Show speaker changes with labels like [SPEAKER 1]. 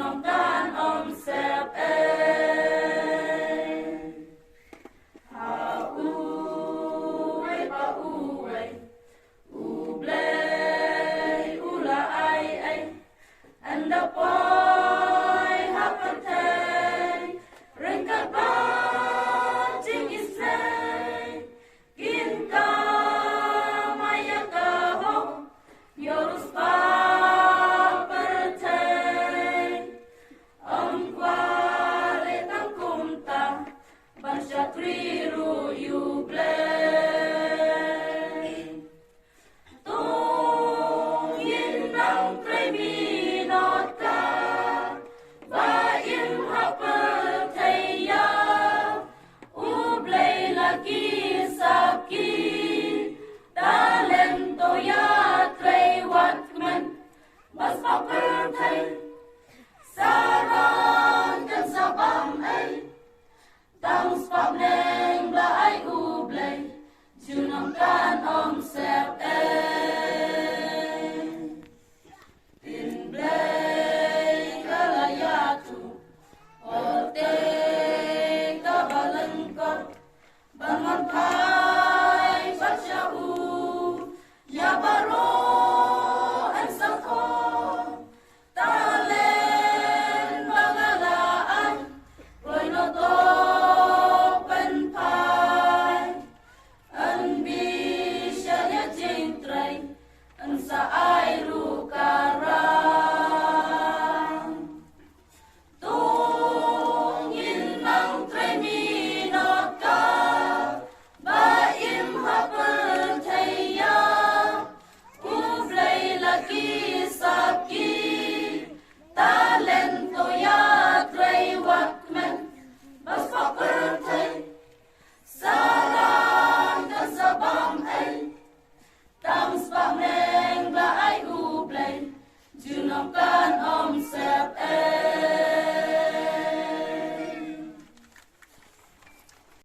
[SPEAKER 1] nong kan om sep ha uai u blei u la ai and the boy happened ring ka ba jing is kin ka maya ka ho yorus pa Triru you blame Tung yin nang kremi nota Ba im happer thaya U blay lagi saki Talento ya trey watman Mas happer thay Sarang kan sabam ay Tang spam neng lai u blay chu nong kan om sep tin blay kalaya tu ote ka balang ko bangon pai baca u ya baro an sako talen bangalaan roi no to sa ai ru